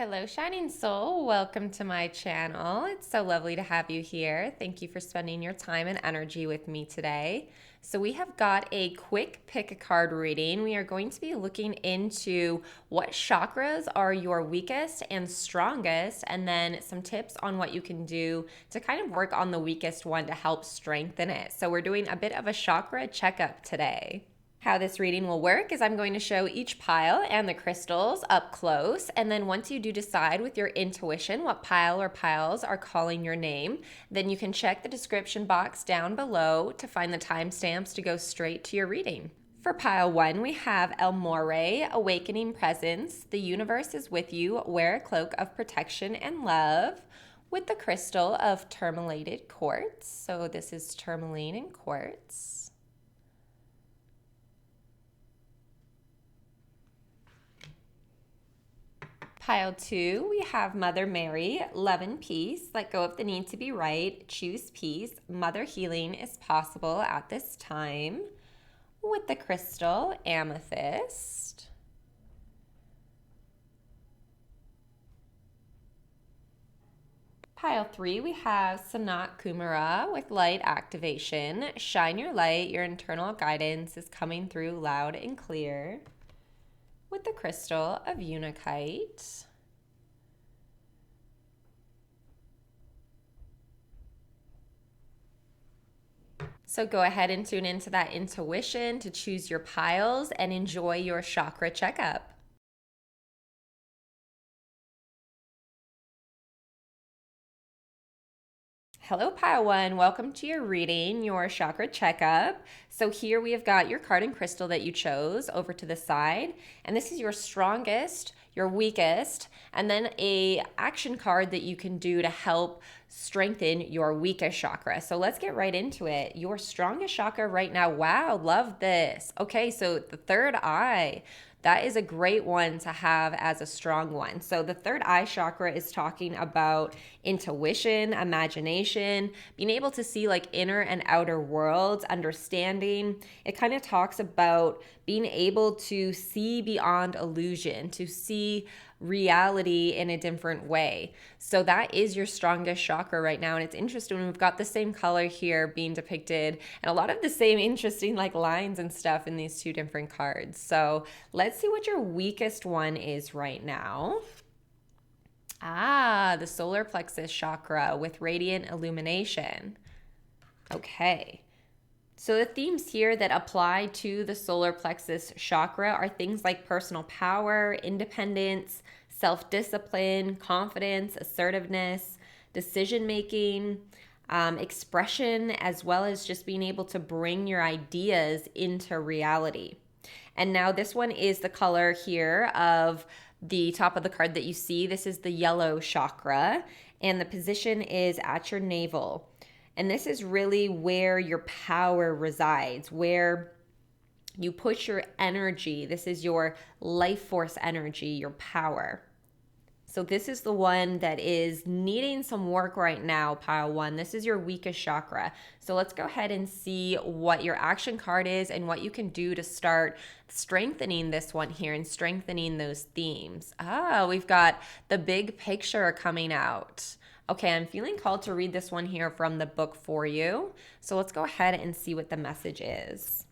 Hello, Shining Soul. Welcome to my channel. It's so lovely to have you here. Thank you for spending your time and energy with me today. So we have got a quick pick a card reading. We are going to be looking into what chakras are your weakest and strongest, and then some tips on what you can do to kind of work on the weakest one to help strengthen it. So we're doing a bit of a chakra checkup today. How this reading will work is I'm going to show each pile and the crystals up close, and then once you do decide with your intuition what pile or piles are calling your name, then you can check the description box down below to find the timestamps to go straight to your reading. For pile 1, we have El More, Awakening Presence. The universe is with you. Wear a cloak of protection and love, with the crystal of Tourmalinated Quartz. So this is tourmaline and quartz. Pile 2, we have Mother Mary, Love and Peace. Let go of the need to be right. Choose peace. Mother healing is possible at this time, with the crystal Amethyst. Pile 3, we have Sanat Kumara with light activation. Shine your light. Your internal guidance is coming through loud and clear, with the crystal of Unakite. So go ahead and tune into that intuition to choose your piles and enjoy your chakra checkup. Hello, pile 1. Welcome to your reading, your chakra checkup. So here we have got your card and crystal that you chose over to the side, and this is your strongest, your weakest, and then a action card that you can do to help strengthen your weakest chakra. So let's get right into it. Your strongest chakra right now. Wow, love this. Okay, so the third eye. That is a great one to have as a strong one. So the third eye chakra is talking about intuition, imagination, being able to see like inner and outer worlds, understanding. It kind of talks about being able to see beyond illusion, to see reality in a different way. So that is your strongest chakra right now. And it's interesting, we've got the same color here being depicted and a lot of the same interesting like lines and stuff in these two different cards. So let's see what your weakest one is right now. The solar plexus chakra with radiant illumination. Okay. So the themes here that apply to the solar plexus chakra are things like personal power, independence, self-discipline, confidence, assertiveness, decision-making, expression, as well as just being able to bring your ideas into reality. And now this one is the color here of the top of the card that you see. This is the yellow chakra, and the position is at your navel. And this is really where your power resides, where you put your energy. This is your life force energy, your power. So this is the one that is needing some work right now, pile 1. This is your weakest chakra. So let's go ahead and see what your action card is and what you can do to start strengthening this one here and strengthening those themes. We've got the big picture coming out. Okay, I'm feeling called to read this one here from the book for you. So let's go ahead and see what the message is.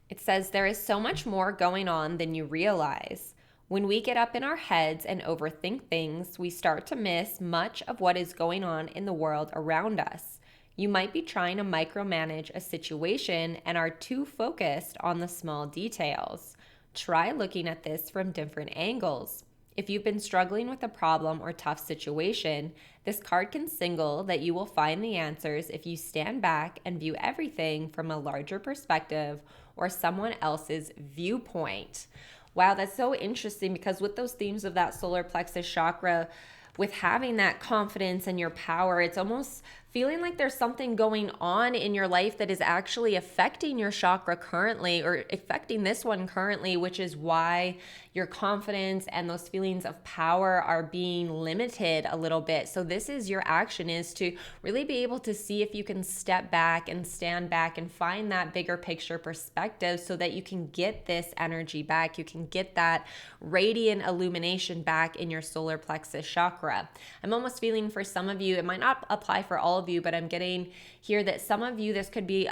It says, there is so much more going on than you realize. When we get up in our heads and overthink things, we start to miss much of what is going on in the world around us. You might be trying to micromanage a situation and are too focused on the small details. Try looking at this from different angles. If you've been struggling with a problem or tough situation, this card can signal that you will find the answers if you stand back and view everything from a larger perspective or someone else's viewpoint. Wow, that's so interesting, because with those themes of that solar plexus chakra, with having that confidence and your power, it's almost feeling like there's something going on in your life that is actually affecting your chakra currently, or affecting this one currently, which is why your confidence and those feelings of power are being limited a little bit. So this is your action, is to really be able to see if you can step back and stand back and find that bigger picture perspective so that you can get this energy back. You can get that radiant illumination back in your solar plexus chakra. I'm almost feeling for some of you, it might not apply for all of you, but I'm getting here that some of you, this could be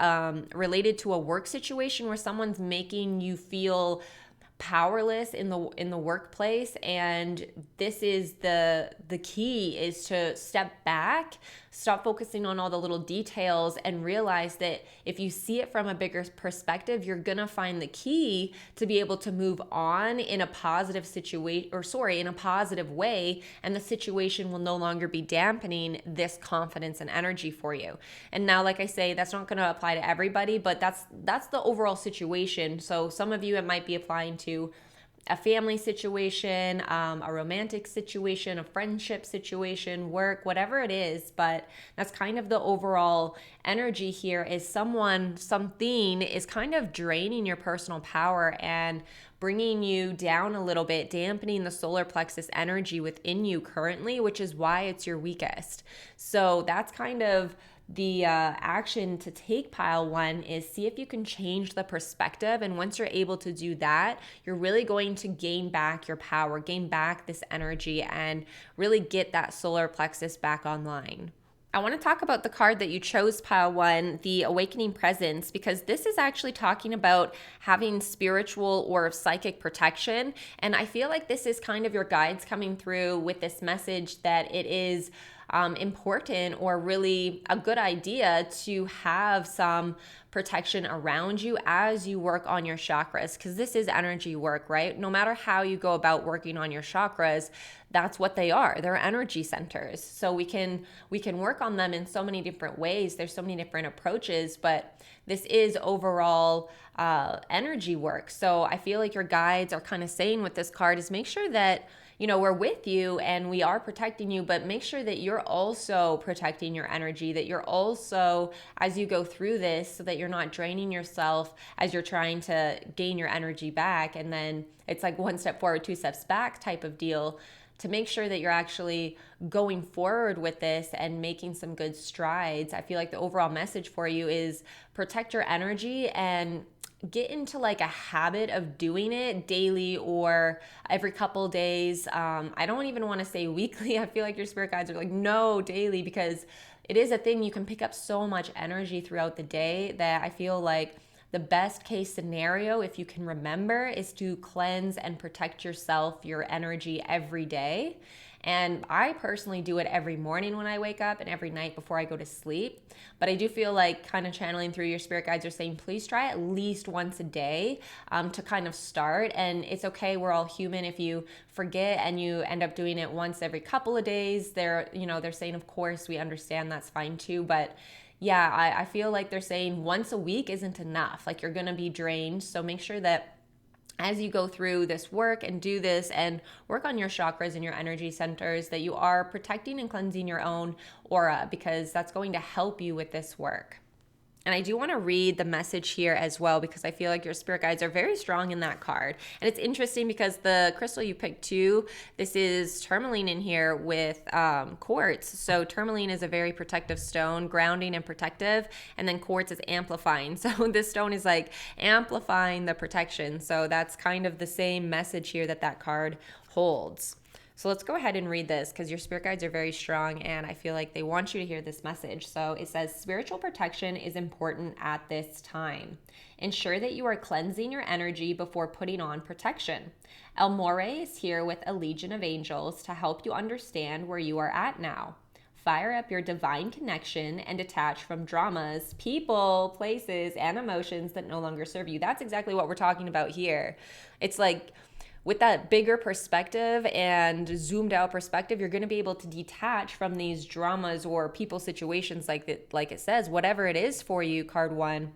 related to a work situation where someone's making you feel powerless in the workplace, and this is the key, is to step back, stop focusing on all the little details, and realize that if you see it from a bigger perspective, you're gonna find the key to be able to move on in a positive in a positive way, and the situation will no longer be dampening this confidence and energy for you. And now, like I say, that's not gonna apply to everybody, but that's the overall situation. So some of you, it might be applying to a family situation, a romantic situation, a friendship situation, work, whatever it is. But that's kind of the overall energy here, is something is kind of draining your personal power and bringing you down a little bit, dampening the solar plexus energy within you currently, which is why it's your weakest. So that's kind of the action to take, pile one, is see if you can change the perspective. And once you're able to do that, you're really going to gain back your power, gain back this energy, and really get that solar plexus back online. I want to talk about the card that you chose, pile one, the Awakening Presence, because this is actually talking about having spiritual or psychic protection. And I feel like this is kind of your guides coming through with this message that it is important, or really a good idea, to have some protection around you as you work on your chakras, because this is energy work, right? No matter how you go about working on your chakras, that's what they are. They're energy centers. So we can work on them in so many different ways. There's so many different approaches, but this is overall energy work. So I feel like your guides are kind of saying with this card is make sure that we're with you and we are protecting you, but make sure that you're also protecting your energy, that you're also, as you go through this, so that you're not draining yourself as you're trying to gain your energy back. And then it's like one step forward, two steps back type of deal, to make sure that you're actually going forward with this and making some good strides. I feel like the overall message for you is protect your energy and get into like a habit of doing it daily or every couple days. I don't even want to say weekly. I feel like your spirit guides are like, no, daily, because it is a thing. You can pick up so much energy throughout the day that I feel like the best case scenario, if you can remember, is to cleanse and protect yourself, your energy every day. And I personally do it every morning when I wake up and every night before I go to sleep. But I do feel like kind of channeling through your spirit guides are saying, please try at least once a day to kind of start. And it's okay. We're all human. If you forget and you end up doing it once every couple of days, they're saying, of course, we understand, that's fine too. But yeah, I feel like they're saying once a week isn't enough. Like, you're going to be drained. So make sure that as you go through this work and do this and work on your chakras and your energy centers, that you are protecting and cleansing your own aura, because that's going to help you with this work. And I do want to read the message here as well, because I feel like your spirit guides are very strong in that card. And it's interesting because the crystal you picked too, this is tourmaline in here with quartz. So tourmaline is a very protective stone, grounding and protective. And then quartz is amplifying. So this stone is like amplifying the protection. So that's kind of the same message here that card holds. So let's go ahead and read this, because your spirit guides are very strong and I feel like they want you to hear this message. So it says, spiritual protection is important at this time. Ensure that you are cleansing your energy before putting on protection. El More is here with a legion of angels to help you understand where you are at now. Fire up your divine connection and detach from dramas, people, places, and emotions that no longer serve you. That's exactly what we're talking about here. It's like, with that bigger perspective and zoomed out perspective, you're going to be able to detach from these dramas or people situations, like it says, whatever it is for you, card one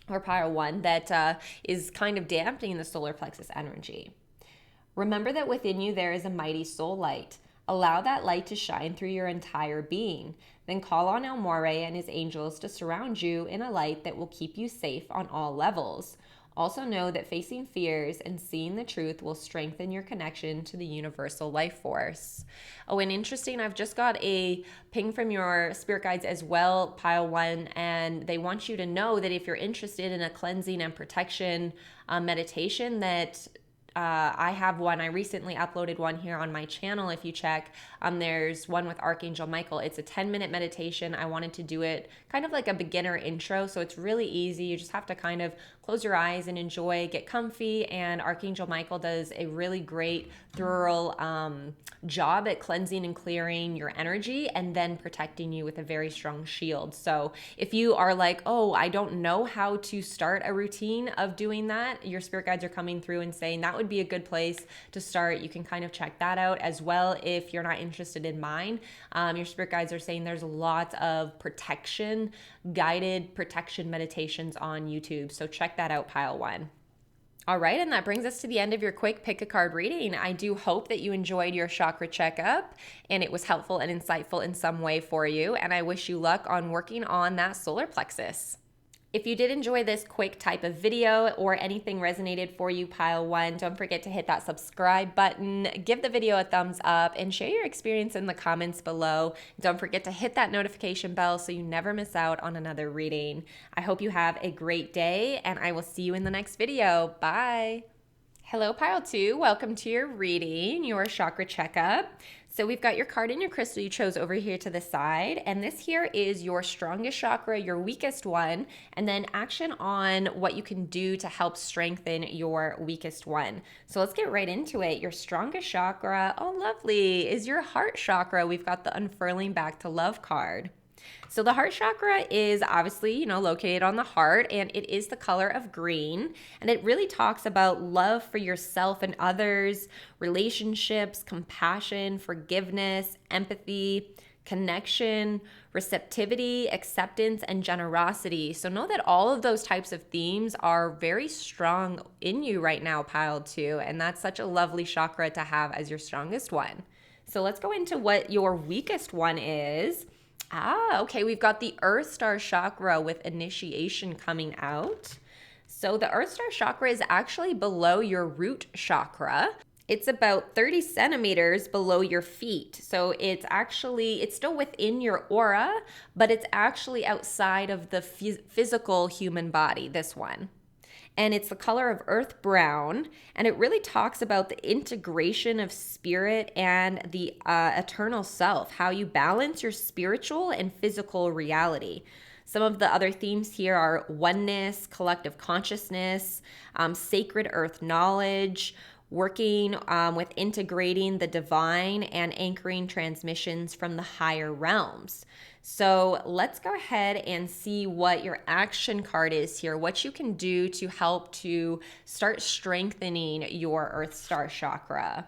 or pile one, that is kind of dampening the solar plexus energy. Remember that within you there is a mighty soul light, Allow that light to shine through your entire being. Then call on El Morey and his angels to surround you in a light that will keep you safe on all levels. Also know that facing fears and seeing the truth will strengthen your connection to the universal life force. Oh, and interesting, I've just got a ping from your spirit guides as well, pile one, and they want you to know that if you're interested in a cleansing and protection meditation, that I have one. I recently uploaded one here on my channel. If you check, there's one with Archangel Michael. It's a 10-minute meditation. I wanted to do it kind of like a beginner intro, so it's really easy. You just have to kind of close your eyes and enjoy, get comfy, and Archangel Michael does a really great, thorough job at cleansing and clearing your energy and then protecting you with a very strong shield. So if you are like, oh, I don't know how to start a routine of doing that, your spirit guides are coming through and saying that would be a good place to start. You can kind of check that out as well. If you're not interested in mine, your spirit guides are saying there's lots of protection, guided protection meditations on YouTube. So check that out, pile one. All right, and that brings us to the end of your quick pick a card reading. I do hope that you enjoyed your chakra checkup and it was helpful and insightful in some way for you. And I wish you luck on working on that solar plexus. If you did enjoy this quick type of video or anything resonated for you, pile one, don't forget to hit that subscribe button, give the video a thumbs up, and share your experience in the comments below. Don't forget to hit that notification bell so you never miss out on another reading. I hope you have a great day, and I will see you in the next video. Bye. Hello, pile two. Welcome to your reading, your chakra checkup. So we've got your card and your crystal you chose over here to the side, and this here is your strongest chakra, your weakest one, and then action on what you can do to help strengthen your weakest one. So let's get right into it. Your strongest chakra, oh lovely, is your heart chakra. We've got the unfurling back to love card. So the heart chakra is obviously, located on the heart, and it is the color of green. And it really talks about love for yourself and others, relationships, compassion, forgiveness, empathy, connection, receptivity, acceptance, and generosity. So know that all of those types of themes are very strong in you right now, pile two. And that's such a lovely chakra to have as your strongest one. So let's go into what your weakest one is. Okay, we've got the Earth Star Chakra with initiation coming out. So the Earth Star Chakra is actually below your root chakra. It's about 30 centimeters below your feet. So it's still within your aura, but it's actually outside of the physical human body, this one. And it's the color of earth brown, and it really talks about the integration of spirit and the eternal self, how you balance your spiritual and physical reality. Some of the other themes here are oneness, collective consciousness, sacred earth knowledge, working with integrating the divine and anchoring transmissions from the higher realms. So let's go ahead and see what your action card is here, what you can do to help to start strengthening your Earth Star Chakra.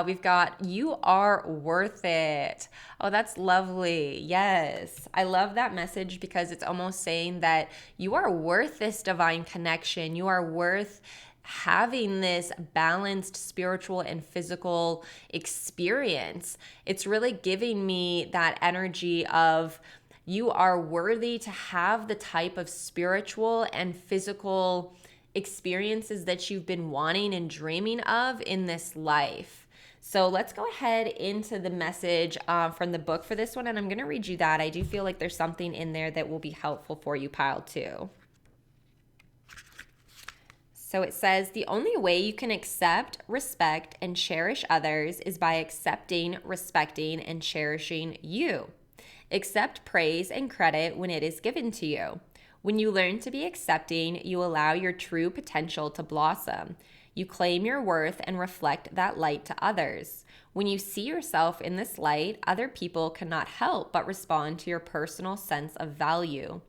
We've got you are worth it. Oh, that's lovely. Yes. I love that message because it's almost saying that you are worth this divine connection. You are worth having this balanced spiritual and physical experience. It's really giving me that energy of you are worthy to have the type of spiritual and physical experiences that you've been wanting and dreaming of in this life. So let's go ahead into the message from the book for this one, and I'm going to read you that. I do feel like there's something in there that will be helpful for you, pile two. So it says, the only way you can accept, respect, and cherish others is by accepting, respecting, and cherishing you. Accept praise and credit when it is given to you. When you learn to be accepting, you allow your true potential to blossom. You claim your worth and reflect that light to others. When you see yourself in this light, other people cannot help but respond to your personal sense of value.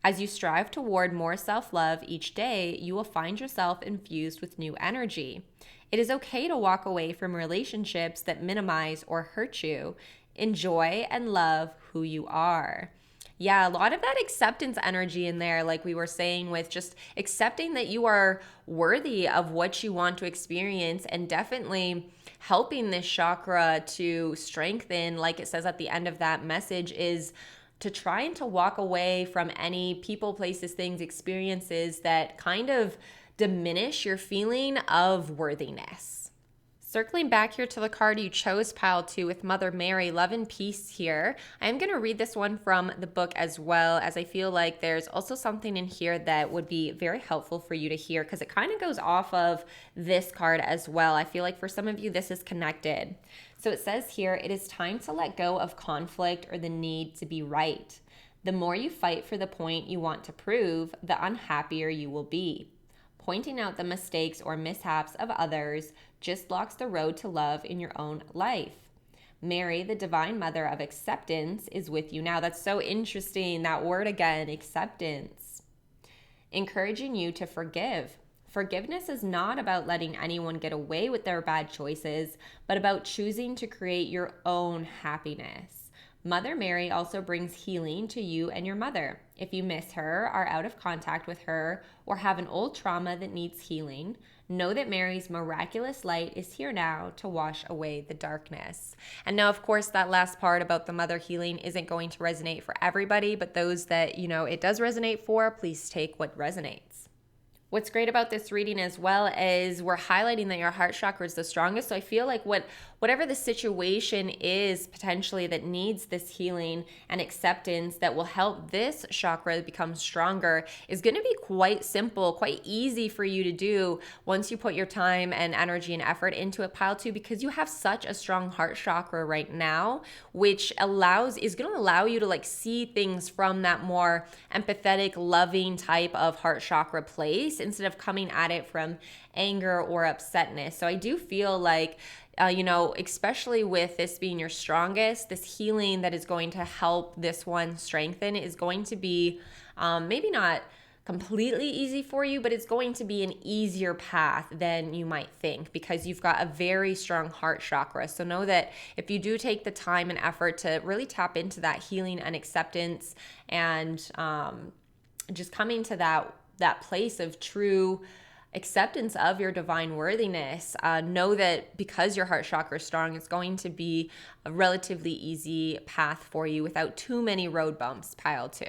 As you strive toward more self-love each day, you will find yourself infused with new energy. It is okay to walk away from relationships that minimize or hurt you. Enjoy and love who you are. Yeah, a lot of that acceptance energy in there, like we were saying, with just accepting that you are worthy of what you want to experience, and definitely helping this chakra to strengthen, like it says at the end of that message, is to try and to walk away from any people, places, things, experiences that kind of diminish your feeling of worthiness. Circling back here to the card you chose, pile 2, with Mother Mary, love and peace here. I'm going to read this one from the book as well, as I feel like there's also something in here that would be very helpful for you to hear, because it kind of goes off of this card as well. I feel like for some of you, this is connected. So it says here, it is time to let go of conflict or the need to be right. The more you fight for the point you want to prove, the unhappier you will be. Pointing out the mistakes or mishaps of others just blocks the road to love in your own life. Mary, the divine mother of acceptance, is with you now. That's so interesting, that word again, acceptance. Encouraging you to forgive. Forgiveness is not about letting anyone get away with their bad choices, but about choosing to create your own happiness. Mother Mary also brings healing to you and your mother. If you miss her, are out of contact with her, or have an old trauma that needs healing, know that Mary's miraculous light is here now to wash away the darkness. And now, of course, that last part about the mother healing isn't going to resonate for everybody, but those that, it does resonate for, please take what resonates. What's great about this reading as well is we're highlighting that your heart chakra is the strongest. So I feel like whatever the situation is potentially that needs this healing and acceptance that will help this chakra become stronger is going to be quite simple, quite easy for you to do once you put your time and energy and effort into it, pile 2, because you have such a strong heart chakra right now, which is going to allow you to see things from that more empathetic, loving type of heart chakra place, instead of coming at it from anger or upsetness. So I do feel like, especially with this being your strongest, this healing that is going to help this one strengthen is going to be maybe not completely easy for you, but it's going to be an easier path than you might think, because you've got a very strong heart chakra. So know that if you do take the time and effort to really tap into that healing and acceptance, and just coming to that place of true acceptance of your divine worthiness, know that because your heart chakra is strong, it's going to be a relatively easy path for you without too many road bumps, pile 2.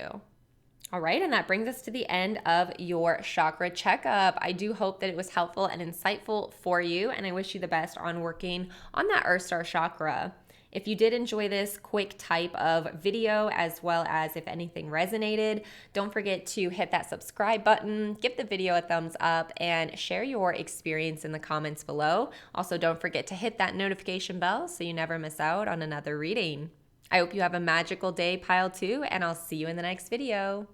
All right, and that brings us to the end of your chakra checkup. I do hope that it was helpful and insightful for you, and I wish you the best on working on that Earth Star chakra. If you did enjoy this quick type of video, as well as if anything resonated, don't forget to hit that subscribe button, give the video a thumbs up, and share your experience in the comments below. Also, don't forget to hit that notification bell so you never miss out on another reading. I hope you have a magical day, pile 2, and I'll see you in the next video.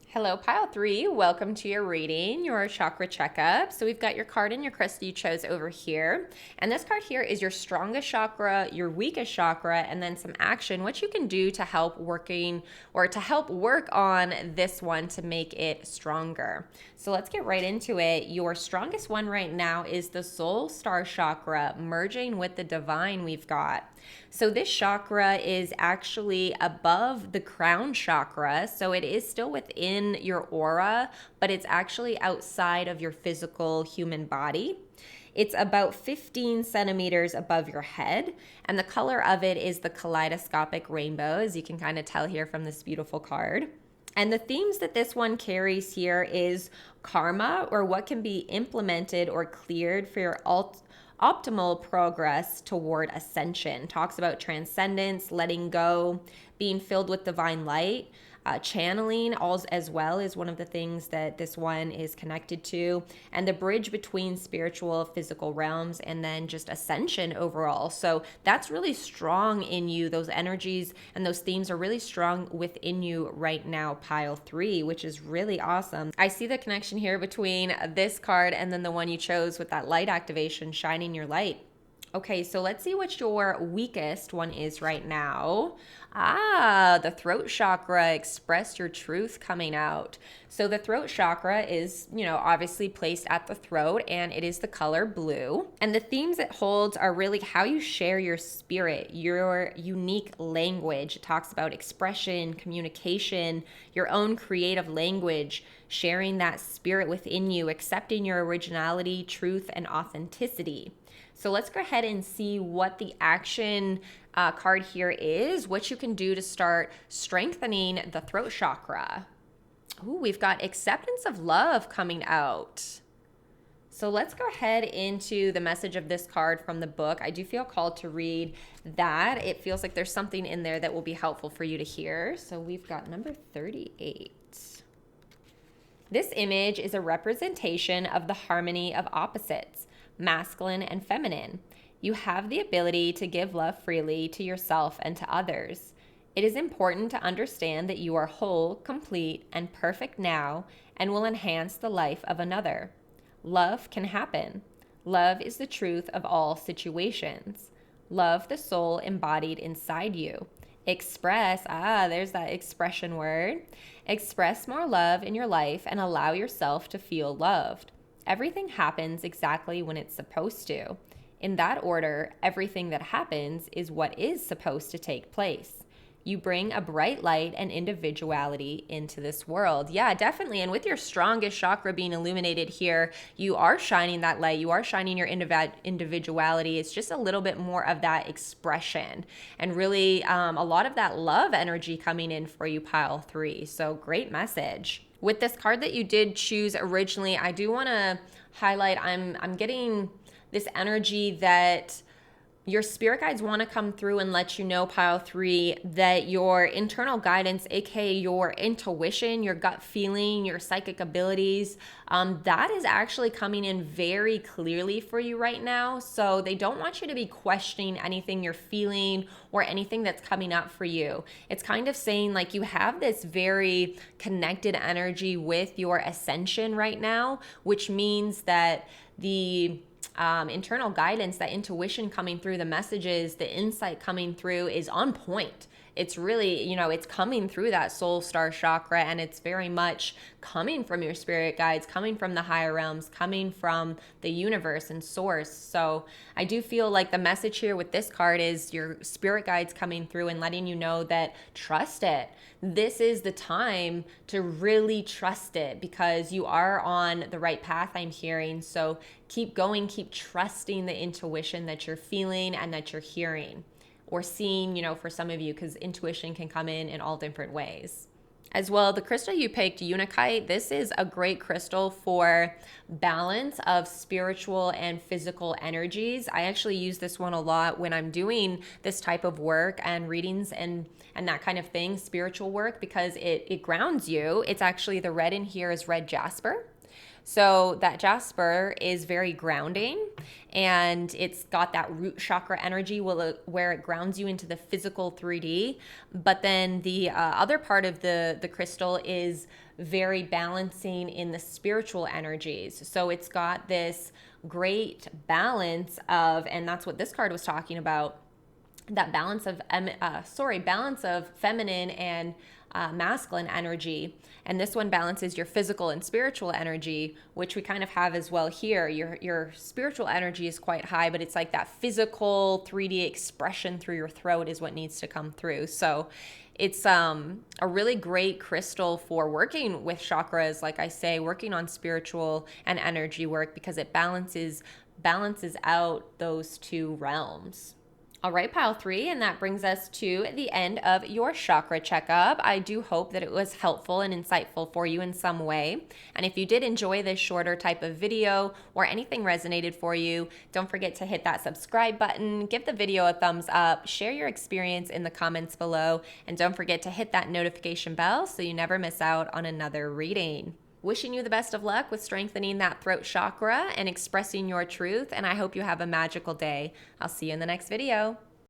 Hello, pile 3. Welcome to your reading, your chakra checkup. So we've got your card and your crystal you chose over here. And this card here is your strongest chakra, your weakest chakra, and then some action, what you can do to help work on this one to make it stronger. So let's get right into it. Your strongest one right now is the soul star chakra, merging with the divine we've got. So this chakra is actually above the crown chakra, so it is still within your aura, but it's actually outside of your physical human body. It's about 15 centimeters above your head, and the color of it is the kaleidoscopic rainbow, as you can kind of tell here from this beautiful card. And the themes that this one carries here is karma, or what can be implemented or cleared for your optimal progress toward ascension. Talks about transcendence, letting go, being filled with divine light. Channeling as well is one of the things that this one is connected to, and the bridge between spiritual, physical realms, and then just ascension overall. So that's really strong in you. Those energies and those themes are really strong within you right now, pile 3, which is really awesome. I see the connection here between this card and then the one you chose with that light activation, shining your light. Okay, so let's see what your weakest one is right now. The throat chakra, express your truth coming out. So the throat chakra is, obviously placed at the throat, and it is the color blue. And the themes it holds are really how you share your spirit, your unique language. It talks about expression, communication, your own creative language, sharing that spirit within you, accepting your originality, truth, and authenticity. So let's go ahead and see what the action card here is, what you can do to start strengthening the throat chakra. Ooh, we've got acceptance of love coming out. So let's go ahead into the message of this card from the book. I do feel called to read that. It feels like there's something in there that will be helpful for you to hear. So we've got number 38. This image is a representation of the harmony of opposites, masculine and feminine. You have the ability to give love freely to yourself and to others. It is important to understand that you are whole, complete, and perfect now and will enhance the life of another. Love can happen. Love is the truth of all situations. Love the soul embodied inside you. Express, there's that expression word. Express more love in your life and allow yourself to feel loved. Everything happens exactly when it's supposed to. In that order, everything that happens is what is supposed to take place. You bring a bright light and individuality into this world. Yeah, definitely. And with your strongest chakra being illuminated here, you are shining that light. You are shining your individuality. It's just a little bit more of that expression and really a lot of that love energy coming in for you, pile 3. So great message. With this card that you did choose originally, I do want to highlight, I'm getting this energy that your spirit guides want to come through and let you know, pile 3, that your internal guidance, aka your intuition, your gut feeling, your psychic abilities, that is actually coming in very clearly for you right now. So they don't want you to be questioning anything you're feeling or anything that's coming up for you. It's kind of saying like you have this very connected energy with your ascension right now, which means that the internal guidance, that intuition coming through, the messages, the insight coming through is on point. It's really, it's coming through that soul star chakra, and it's very much coming from your spirit guides, coming from the higher realms, coming from the universe and source. So I do feel like the message here with this card is your spirit guides coming through and letting you know that trust it. This is the time to really trust it because you are on the right path, I'm hearing. So keep going, keep trusting the intuition that you're feeling and that you're hearing or seeing, for some of you, because intuition can come in all different ways. As well, the crystal you picked, Unakite, this is a great crystal for balance of spiritual and physical energies. I actually use this one a lot when I'm doing this type of work and readings and that kind of thing, spiritual work, because it grounds you. It's actually, the red in here is red jasper. So that jasper is very grounding, and it's got that root chakra energy where it grounds you into the physical 3D. But then the other part of the crystal is very balancing in the spiritual energies. So it's got this great balance of, and that's what this card was talking about, that balance of balance of feminine and masculine energy. And this one balances your physical and spiritual energy, which we kind of have as well here. Your spiritual energy is quite high, but it's like that physical 3D expression through your throat is what needs to come through. So it's a really great crystal for working with chakras, like I say, working on spiritual and energy work, because it balances out those two realms. All right, pile 3, and that brings us to the end of your chakra checkup. I do hope that it was helpful and insightful for you in some way. And if you did enjoy this shorter type of video or anything resonated for you, don't forget to hit that subscribe button, give the video a thumbs up, share your experience in the comments below, and don't forget to hit that notification bell so you never miss out on another reading. Wishing you the best of luck with strengthening that throat chakra and expressing your truth, and I hope you have a magical day. I'll see you in the next video.